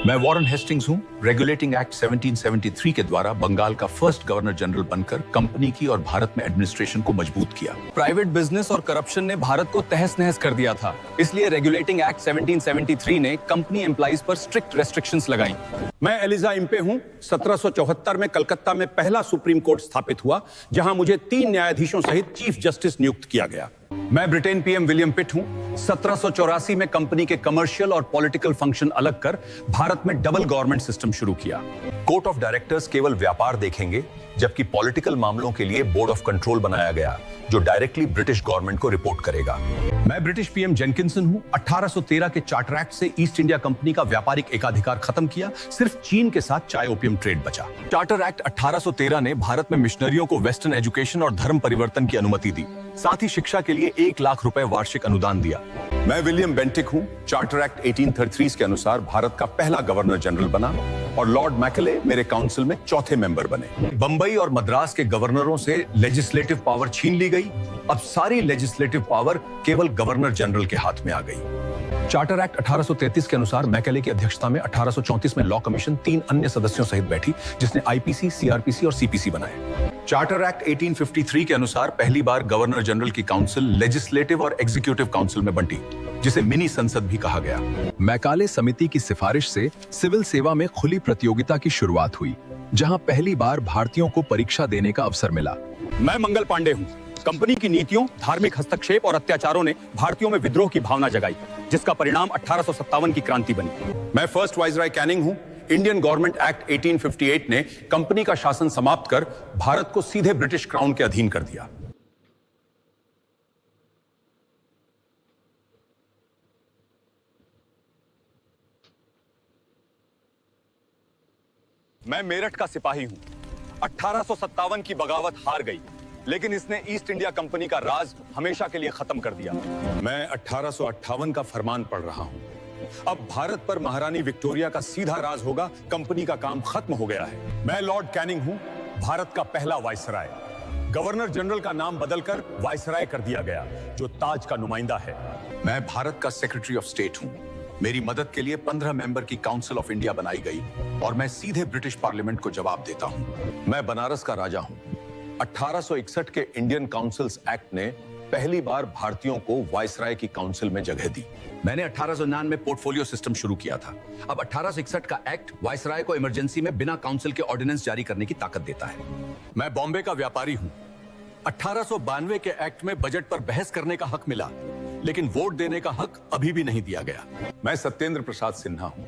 मैं Warren Hastings हूं। Regulating act 1773 के द्वारा बंगाल का फर्स्ट गवर्नर जनरल बनकर कंपनी की और भारत में एडमिनिस्ट्रेशन को मजबूत किया। प्राइवेट बिजनेस और करप्शन ने भारत को तहस नहस कर दिया था, इसलिए रेगुलेटिंग एक्ट 1773 ने कंपनी एम्प्लॉइज पर स्ट्रिक्ट रेस्ट्रिक्शंस लगाई। मैं एलिजा इम्पे हूं। 1774 में कलकत्ता में पहला सुप्रीम कोर्ट स्थापित हुआ, जहां मुझे 3 न्यायाधीशों सहित चीफ जस्टिस नियुक्त किया गया। मैं ब्रिटेन पीएम विलियम पिट हूं। 1784 में कंपनी के कमर्शियल और पॉलिटिकल फंक्शन अलग कर भारत में डबल गवर्नमेंट सिस्टम शुरू किया। कोर्ट ऑफ डायरेक्टर्स केवल व्यापार देखेंगे, जबकि पॉलिटिकल मामलों के लिए बोर्ड ऑफ कंट्रोल बनाया गया, जो डायरेक्टली ब्रिटिश गवर्नमेंट को रिपोर्ट करेगा। मैं ब्रिटिश पीएम जेनकिंसन हूं। 1813 के चार्टर एक्ट से ईस्ट इंडिया कंपनी का व्यापारिक एकाधिकार खत्म किया, सिर्फ चीन के साथ चाय ओपियम ट्रेड बचा। चार्टर एक्ट 1813 ने भारत में मिशनरियों को वेस्टर्न एजुकेशन और धर्म परिवर्तन की अनुमति दी, साथ ही शिक्षा के लिए 1 लाख रुपए वार्षिक अनुदान दिया। मैं विलियम बेंटिक हूं। चार्टर एक्ट 1833 के अनुसार भारत का पहला गवर्नर जनरल बना और लॉर्ड मैकले मेरे काउंसिल में चौथे मेंबर बने। बंबई और मद्रास के गवर्नरों से लेजिस्लेटिव पावर छीन ली गई। अब सारी लेजिस्लेटिव पावर केवल गवर्नर जनरल के हाथ में आ गई। चार्टर एक्ट 1833 के अनुसार मैकेले की अध्यक्षता में 1834 में लॉ कमीशन 3 अन्य सदस्यों सहित बैठी, जिसने आईपीसी, सीआरपीसी और सीपीसी बनाए। चार्टर एक्ट 1853 के अनुसार पहली बार गवर्नर जनरल की काउंसिल लेजिस्लेटिव और एग्जीक्यूटिव काउंसिल में बंटी, जिसे मिनी संसद भी कहा गया। मैकाले समिति की सिफारिश से सिविल सेवा में खुली प्रतियोगिता की शुरुआत हुई, जहां पहली बार भारतीयों को परीक्षा देने का अवसर मिला। मैं मंगल पांडे हूं। कंपनी की नीतियों, धार्मिक हस्तक्षेप और अत्याचारों ने भारतीयों में विद्रोह की भावना जगाई, जिसका परिणाम 1857 की क्रांति बनी। मैं फर्स्ट वाइसराय कैनिंग हूं। इंडियन गवर्नमेंट एक्ट 1858 ने कंपनी का शासन समाप्त कर भारत को सीधे ब्रिटिश क्राउन के अधीन कर दिया। मैं मेरठ का सिपाही हूं। 1857 की बगावत हार गई, लेकिन इसने ईस्ट इंडिया कंपनी का राज हमेशा के लिए खत्म कर दिया। मैं 1858 का फरमान पढ़ रहा हूं। अब भारत पर महारानी विक्टोरिया का सीधा राज होगा। कंपनी का काम खत्म हो गया है। मैं लॉर्ड कैनिंग हूं, भारत का पहला वाइसराय। गवर्नर जनरल का नाम बदलकर वाइसराय कर दिया गया, जो ताज का नुमाइंदा है। मैं भारत का सेक्रेटरी ऑफ स्टेट हूं। मेरी मदद के लिए 15 मेंबर की काउंसिल ऑफ इंडिया बनाई गई और मैं सीधे ब्रिटिश पार्लियामेंट को जवाब देता हूं। मैं बनारस का राजा हूं। 1861 के इंडियन काउंसिल्स एक्ट ने पहली बार भारतीयों को वाइसराय की काउंसिल में जगह दी। मैंने 1809 में पोर्टफोलियो सिस्टम शुरू किया था। अब 1861 का एक्ट वाइसराय को इमरजेंसी में बिना काउंसिल के ऑर्डिनेंस जारी करने की ताकत देता है। मैं बॉम्बे का व्यापारी हूं। 1892 के एक्ट में बजट पर बहस करने का हक मिला, लेकिन वोट देने का हक अभी भी नहीं दिया गया। मैं सत्येंद्र प्रसाद सिन्हा हूं।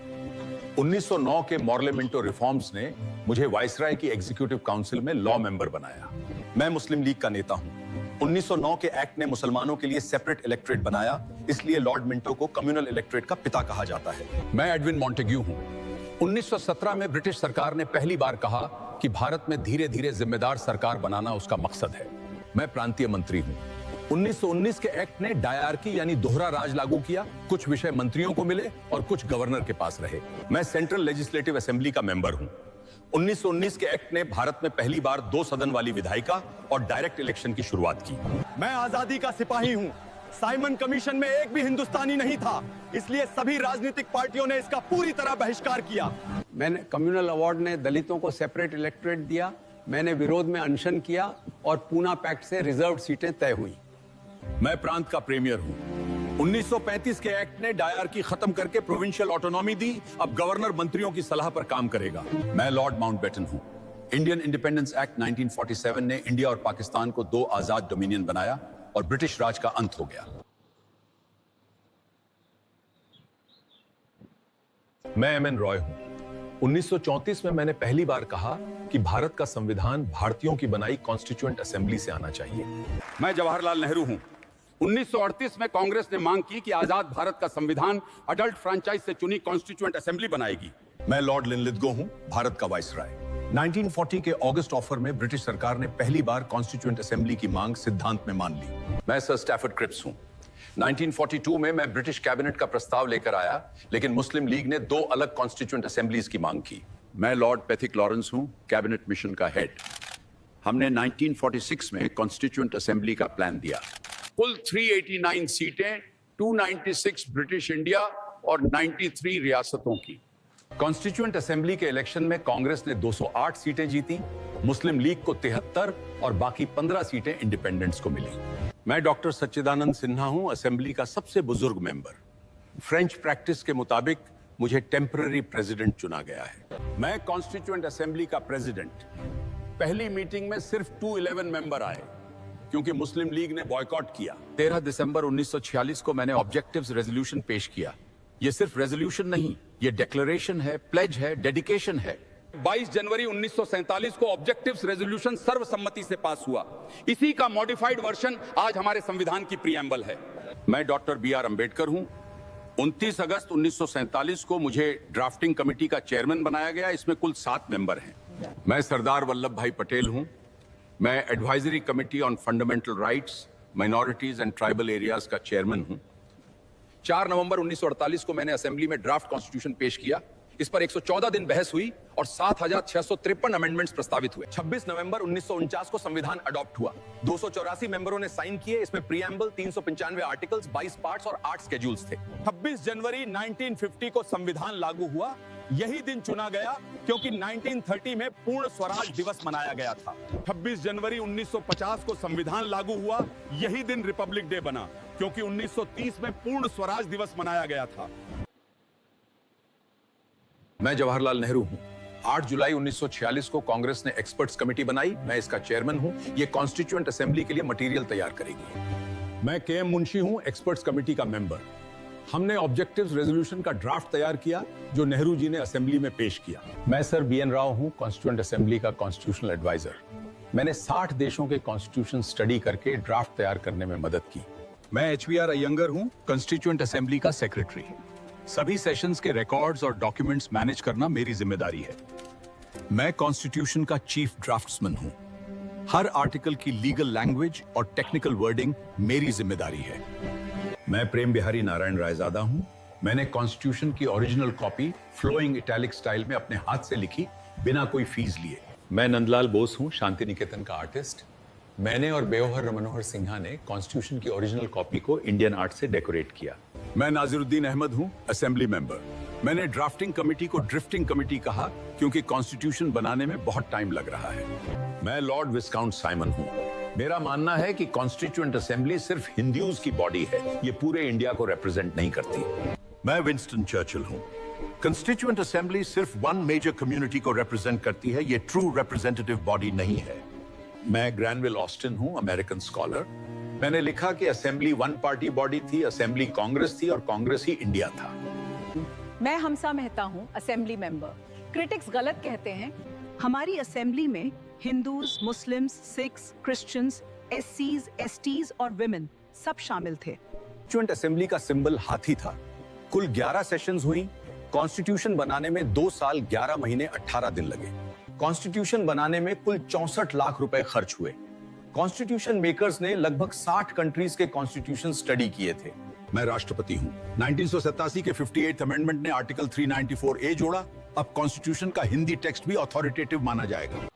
1909 के मॉर्लेमेंटो रिफॉर्म्स ने मुझे वाइसराय की एग्जीक्यूटिव काउंसिल में लॉ मेंबर बनाया। मैं मुस्लिम लीग का नेता हूं। 1909 के एक्ट ने मुसलमानों के लिए सेपरेट इलेक्ट्रेट बनाया, इसलिए लॉर्ड मिंटो को कम्युनल इलेक्ट्रेट का पिता कहा जाता है। मैं एडविन मॉन्टेग्यू हूं। 1917 में ब्रिटिश सरकार ने पहली बार कहा कि भारत में धीरे धीरे जिम्मेदार सरकार बनाना उसका मकसद है। मैं प्रांतीय मंत्री हूं। 1919 के एक्ट ने डायरकी यानी दोहरा राज लागू किया। कुछ विषय मंत्रियों को मिले और कुछ गवर्नर के पास रहे। मैं सेंट्रल लेजिस्लेटिव असेंबली का मेंबर हूं। 1919 के एक्ट ने भारत में पहली बार 2 सदन वाली विधायिका और डायरेक्ट इलेक्शन की शुरुआत की। मैं आजादी का सिपाही हूं। साइमन कमीशन में एक भी हिंदुस्तानी नहीं था, इसलिए सभी राजनीतिक पार्टियों ने इसका पूरी तरह बहिष्कार किया। मैंने कम्युनल अवार्ड ने दलितों को सेपरेट इलेक्ट्रेट दिया। मैंने विरोध में अनशन किया और पूना पैक्ट से रिजर्व सीटें तय हुई। मैं प्रांत का प्रीमियर हूं। 1935 के एक्ट ने डायरकी खत्म करके प्रोविंशियल ऑटोनॉमी दी। अब गवर्नर मंत्रियों की सलाह पर काम करेगा। मैं लॉर्ड माउंटबेटन हूं। इंडियन इंडिपेंडेंस एक्ट 1947 ने इंडिया और पाकिस्तान को 2 आजाद डोमिनियन बनाया और ब्रिटिश राज का अंत हो गया। मैं एमएन रॉय हूं। 1934 में मैंने पहली बार कहा कि भारत का संविधान भारतीयों की बनाई कॉन्स्टिट्यूएंट असेंबली से आना चाहिए। मैं जवाहरलाल नेहरू हूं। 1938 में कांग्रेस ने मांग की कि आजाद भारत का संविधान अडल्ट फ्रेंचाइज से चुनी कॉन्स्टिट्यूएंट असेंबली बनाएगी। मैं लॉर्ड लिनलिथगो हूं, भारत का वाइसराय। 1940 के अगस्त ऑफर में ब्रिटिश सरकार ने पहली बार कॉन्स्टिट्यूएंट असेंबली की मांग सिद्धांत में मान ली। मैं सर स्टैफर्ड क्रिप्स हूं। 1942 में मैं ब्रिटिश कैबिनेट का प्रस्ताव लेकर आया, लेकिन मुस्लिम लीग ने 2 अलग कॉन्स्टिट्यूएंट असेंबलीज की मांग की। मैं लॉर्ड पैथिक लॉरेंस हूं, कैबिनेट मिशन का हेड। हमने 1946 में कॉन्स्टिट्यूएंट असेंबली का प्लान दिया। कुल 389 सीटें, 296 ब्रिटिश इंडिया और 93 रियासतों की। कॉन्स्टिट्यूएंट असेंबली के इलेक्शन में कांग्रेस ने 208 सीटें जीती, मुस्लिम लीग को 73 और बाकी 15 सीटें इंडिपेंडेंट्स को मिली। मैं डॉक्टर सच्चिदानंद सिन्हा हूं, असेंबली का सबसे बुजुर्ग मेंबर। फ्रेंच प्रैक्टिस के मुताबिक मुझे टेम्पररी प्रेसिडेंट चुना गया है। मैं कॉन्स्टिट्यूएंट असेंबली का प्रेसिडेंट। पहली मीटिंग में सिर्फ 211 मेंबर आए क्योंकि मुस्लिम लीग ने बॉयकॉट किया। 13 दिसंबर 1946 को मैंने ऑब्जेक्टिव्स रेजोल्यूशन पेश किया। ये सिर्फ रेजोल्यूशन नहीं, ये डिक्लेरेशन है, प्लेज है, डेडिकेशन है। 22 जनवरी 1947 को ऑब्जेक्टिव्स रेजोल्यूशन सर्वसम्मति से पास हुआ। इसी का मॉडिफाइड वर्जन आज हमारे संविधान की प्रीएम्बल है। मैं डॉक्टर बी आर अंबेडकर हूं। 29 अगस्त 1947 को मुझे ड्राफ्टिंग कमेटी का चेयरमैन बनाया गया। इसमें कुल 7 मेंबर हैं। मैं सरदार वल्लभ भाई पटेल हूं। मैं advisory committee on fundamental rights, minorities and tribal areas का चेयरमैन हूं। 4 नवंबर 1948 को मैंने असेंबली में ड्राफ्ट कॉन्स्टिट्यूशन पेश किया। इस पर 114 दिन बहस हुई और 7653 अमेंडमेंट्स प्रस्तावित हुए। 26 नवंबर 1949 को संविधान अडॉप्ट हुआ। 284 मेंबरों ने साइन किए। इसमें प्रीएम्बल, 395 आर्टिकल्स, 22 पार्ट्स और 8 स्केड्यूल्स थे। 26 जनवरी 1950 को संविधान लागू हुआ। यही दिन चुना गया क्योंकि 1930 में पूर्ण स्वराज दिवस मनाया गया था। 26 जनवरी 1950 को संविधान लागू हुआ। यही दिन रिपब्लिक डे बना क्योंकि 1930 में पूर्ण स्वराज दिवस मनाया गया था। मैं जवाहरलाल नेहरू हूं। 8 जुलाई 1946 को कांग्रेस ने एक्सपर्ट्स कमेटी बनाई। मैं इसका चेयरमैन हूं। ये कॉन्स्टिट्यूएंट असेंबली के लिए मटेरियल तैयार करेगी। मैं के एम मुंशी हूं, एक्सपर्ट्स कमेटी का मेंबर। हमने ऑब्जेक्टिव्स रेजोल्यूशन का ड्राफ्ट तैयार किया जो नेहरू जी ने असेंबली में पेश किया। मैं सर BN राव हूं, कॉन्स्टिट्यूएंट असेंबली का कॉन्स्टिट्यूशनल एडवाइजर। मैंने 60 देशों के कॉन्स्टिट्यूशन स्टडी करके ड्राफ्ट तैयार करने में मदद की। मैं HVR अयंगर हूं, कॉन्स्टिट्यूएंट असेंबली का सेक्रेटरी। सभी सेशंस के रिकॉर्ड्स और डॉक्यूमेंट्स मैनेज करना मेरी जिम्मेदारी है। मैं कॉन्स्टिट्यूशन का चीफ ड्राफ्ट्समैन हूं। हर आर्टिकल की लीगल लैंग्वेज और टेक्निकल वर्डिंग मेरी जिम्मेदारी है। मैं प्रेम बिहारी नारायण रायजादा हूं। मैंने कॉन्स्टिट्यूशन की original copy flowing italic style में अपने हाथ से लिखी, बिना कोई फीस लिए। मैं नंदलाल बोस हूं, शांति निकेतन का आर्टिस्ट। मैंने और बेओहर मनोहर सिन्हा ने कॉन्स्टिट्यूशन की ओरिजिनल कॉपी को इंडियन आर्ट से डेकोरेट किया। मैं नाजिरुद्दीन अहमद हूं, असेंबली मेंबर। मैंने ड्राफ्टिंग कमेटी को ड्रिफ्टिंग कमेटी कहा क्योंकि कॉन्स्टिट्यूशन बनाने में बहुत टाइम लग रहा है। मैं लॉर्ड विस्काउंट साइमन हूं। मेरा मानना है कि कॉन्स्टिट्यूएंट असेंबली सिर्फ हिंदूज की बॉडी है, ये पूरे इंडिया को रिप्रेजेंट नहीं करती। मैं विंस्टन चर्चिल हूं। कंस्टिट्यूएंट असेंबली सिर्फ वन मेजर कम्युनिटी को रिप्रेजेंट करती है, ये ट्रू रिप्रेजेंटेटिव बॉडी नहीं है। मैं ग्रैनविल ऑस्टिन हूं, अमेरिकन स्कॉलर। मैंने लिखा कि असेंबली वन पार्टी बॉडी थी, असेंबली कांग्रेस थी और कांग्रेस ही इंडिया था। मैं हमसा मेहता हूं, असेंबली मेंबर। क्रिटिक्स गलत कहते हैं। हमारी असेंबली में Hindus, Muslims, Sikhs, Christians, SCs, STs और विमेन सब शामिल थे। कॉन्स्टिट्यूएंट असेंबली का सिंबल हाथी था। कुल 11 सेशंस हुई। कॉन्स्टिट्यूशन बनाने में 2 साल 11 महीने 18 दिन लगे। कॉन्स्टिट्यूशन बनाने में कुल 64 लाख रुपए खर्च हुए। कॉन्स्टिट्यूशन मेकर्स ने लगभग 60 कंट्रीज के कॉन्स्टिट्यूशन स्टडी किए थे। मैं राष्ट्रपति हूं। 1987 के 58th अमेंडमेंट ने आर्टिकल 394A जोड़ा। अब कॉन्स्टिट्यूशन का हिंदी टेक्स्ट भी अथॉरिटेटिव माना जाएगा।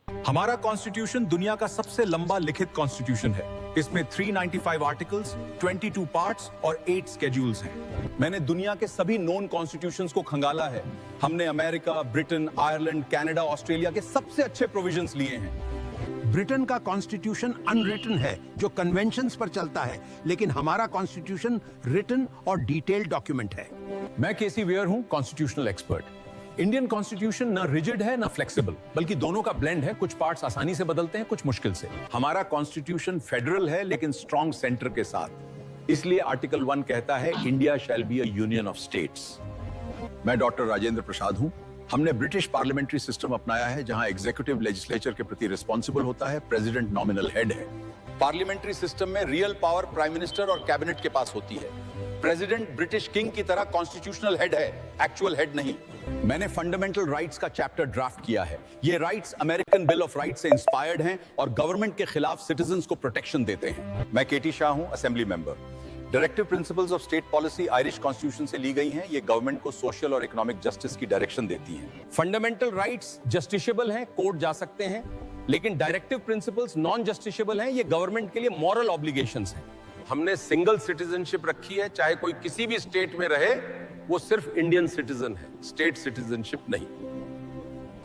हमारा कॉन्स्टिट्यूशन दुनिया का सबसे लंबा लिखित कॉन्स्टिट्यूशन है। इसमें 395 आर्टिकल्स, 22 पार्ट्स और 8 स्केड्यूल्स हैं। मैंने दुनिया के सभी नॉन कॉन्स्टिट्यूशंस को खंगाला है। हमने America, Britain, Ireland, Canada, Australia के सबसे अच्छे प्रोविजंस लिए हैं। ब्रिटेन का कॉन्स्टिट्यूशन अनरिटन है जो कन्वेंशंस पर चलता है, लेकिन हमारा कॉन्स्टिट्यूशन रिटन और डिटेल्ड डॉक्यूमेंट है। मैं केसी वेयर हूं, कॉन्स्टिट्यूशनल एक्सपर्ट। इंडियन कॉन्स्टिट्यूशन ना रिजिड है ना फ्लेक्सिबल, बल्कि दोनों का ब्लेंड है। कुछ पार्ट्स आसानी से बदलते हैं, कुछ मुश्किल से। हमारा कॉन्स्टिट्यूशन फेडरल है लेकिन स्ट्रॉन्ग सेंटर के साथ। इसलिए आर्टिकल 1 कहता है India shall be a union of states. मैं डॉक्टर राजेंद्र प्रसाद हूं। हमने ब्रिटिश पार्लियामेंट्री सिस्टम अपनाया है जहां एग्जीक्यूटिव लेजिस्लेचर के प्रति रिस्पॉन्सिबल होता है, प्रेसिडेंट नॉमिनल हेड है। पार्लियामेंट्री सिस्टम में रियल पावर प्राइम मिनिस्टर और कैबिनेट के पास होती है। प्रेसिडेंट ब्रिटिश किंग की तरह कॉन्स्टिट्यूशनल हेड है, एक्चुअल हेड नहीं। मैंने फंडामेंटल राइट्स का चैप्टर ड्राफ्ट किया है। ये rights American bill of rights से इंस्पायर्ड हैं और गवर्नमेंट के खिलाफ सिटीजंस को प्रोटेक्शन देते हैं। मैं केटी शाह हूं, assembly member. Directive principles of state policy Irish constitution से ली गई हैं। ये गवर्नमेंट को सोशल और इकोनॉमिक जस्टिस की डायरेक्शन देती हैं। फंडामेंटल राइट्स जस्टिसेबल हैं, कोर्ट जा सकते हैं, लेकिन डायरेक्टिव प्रिंसिपल्स नॉन जस्टिसेबल हैं। ये गवर्नमेंट के लिए मॉरल ऑब्लिगेशंस हैं। हमने सिंगल सिटीजनशिप रखी है, चाहे कोई किसी भी स्टेट में रहे, वो सिर्फ इंडियन सिटीजन है, स्टेट सिटीजनशिप नहीं।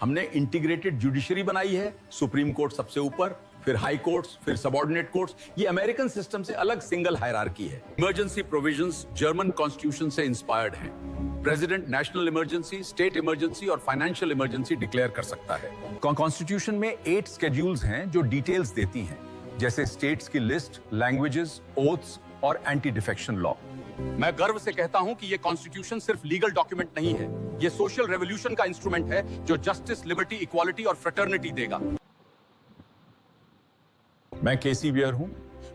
हमने इंटीग्रेटेड जुडिशरी बनाई है, सुप्रीम कोर्ट सबसे ऊपर, फिर हाई कोर्ट्स, फिर सबऑर्डिनेट कोर्ट्स। ये अमेरिकन सिस्टम से अलग सिंगल हायरार्की है। इमरजेंसी प्रोविजंस जर्मन कॉन्स्टिट्यूशन से इंस्पायर्ड हैं। President national emergency, state emergency और फाइनेंशियल इमरजेंसी डिक्लेयर कर सकता है। कॉन्स्टिट्यूशन में 8 स्केड्यूल्स हैं जो डिटेल्स देती हैं, जैसे स्टेट्स की लिस्ट, लैंग्वेजेस, ओथ्स और एंटी डिफेक्शन लॉ। मैं गर्व से कहता हूं कि यह कॉन्स्टिट्यूशन सिर्फ लीगल डॉक्यूमेंट नहीं है, यह सोशल रेवोल्यूशन का इंस्ट्रूमेंट है जो जस्टिस, लिबर्टी, इक्वालिटी और फ्रेटर्निटी देगा। मैं केसी बियर हूं।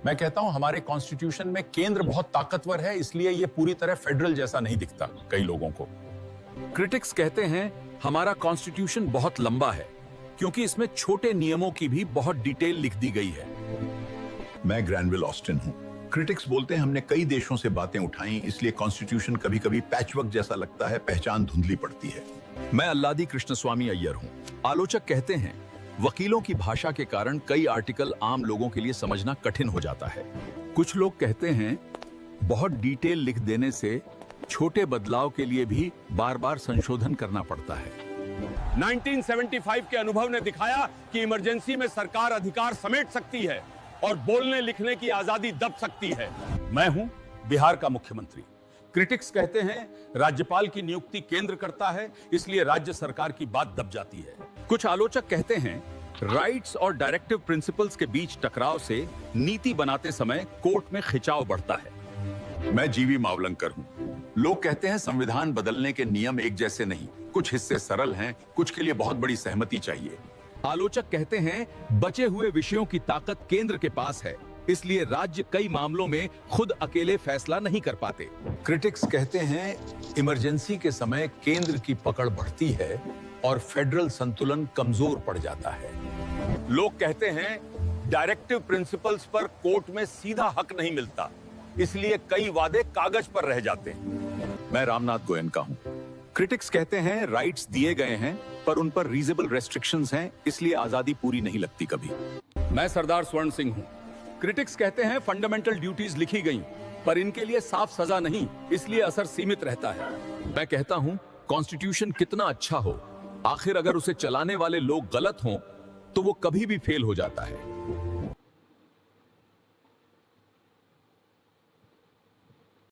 मैं कहता हूं हमारे कॉन्स्टिट्यूशन में केंद्र बहुत ताकतवर है, इसलिए यह पूरी तरह फेडरल जैसा नहीं दिखता कई लोगों को। क्रिटिक्स कहते हैं हमारा कॉन्स्टिट्यूशन बहुत लंबा है क्योंकि इसमें छोटे नियमों की भी बहुत डिटेल लिख दी गई है। मैं ग्रैनविल ऑस्टिन हूं। क्रिटिक्स बोलते हैं हमने कई देशों से बातें उठाई, इसलिए कॉन्स्टिट्यूशन कभी कभी पैचवर्क जैसा लगता है, पहचान धुंधली पड़ती है। मैं अल्लादी कृष्णस्वामी अय्यर हूं। आलोचक कहते हैं वकीलों की भाषा के कारण कई आर्टिकल आम लोगों के लिए समझना कठिन हो जाता है। कुछ लोग कहते हैं बहुत डिटेल लिख देने से छोटे बदलाव के लिए भी बार बार संशोधन करना पड़ता है। 1975 के अनुभव ने दिखाया कि इमरजेंसी में सरकार अधिकार समेट सकती है और बोलने लिखने की आजादी दब सकती है। मैं हूं बिहार का मुख्यमंत्री। क्रिटिक्स कहते हैं राज्यपाल की नियुक्ति केंद्र करता है, इसलिए राज्य सरकार की बात दब जाती है। कुछ आलोचक कहते हैं राइट्स और डायरेक्टिव प्रिंसिपल्स के बीच टकराव से नीति बनाते समय कोर्ट में खिंचाव बढ़ता है। मैं जीवी मावलंकर हूं। लोग कहते हैं संविधान बदलने के नियम एक जैसे नहीं, कुछ हिस्से सरल हैं, कुछ के लिए बहुत बड़ी सहमति चाहिए। आलोचक कहते हैं बचे हुए विषयों की ताकत केंद्र के पास है, इसलिए राज्य कई मामलों में खुद अकेले फैसला नहीं कर पाते। क्रिटिक्स कहते हैं इमरजेंसी के समय केंद्र की पकड़ बढ़ती है और फेडरल संतुलन कमजोर पड़ जाता है। लोग कहते हैं डायरेक्टिव प्रिंसिपल्स पर कोर्ट में सीधा हक नहीं मिलता, इसलिए कई वादे कागज पर रह जाते हैं। मैं रामनाथ गोयनका हूं। क्रिटिक्स कहते हैं राइट्स दिए गए हैं पर उन पर रीजनेबल रेस्ट्रिक्शंस हैं, इसलिए आजादी पूरी नहीं लगती कभी। मैं सरदार स्वर्ण सिंह हूं। क्रिटिक्स कहते हैं फंडामेंटल ड्यूटीज लिखी गई पर इनके लिए साफ सजा नहीं, इसलिए असर सीमित रहता है। मैं कहता हूं कॉन्स्टिट्यूशन कितना अच्छा हो, आखिर अगर उसे चलाने वाले लोग गलत हों तो वो कभी भी फेल हो जाता है।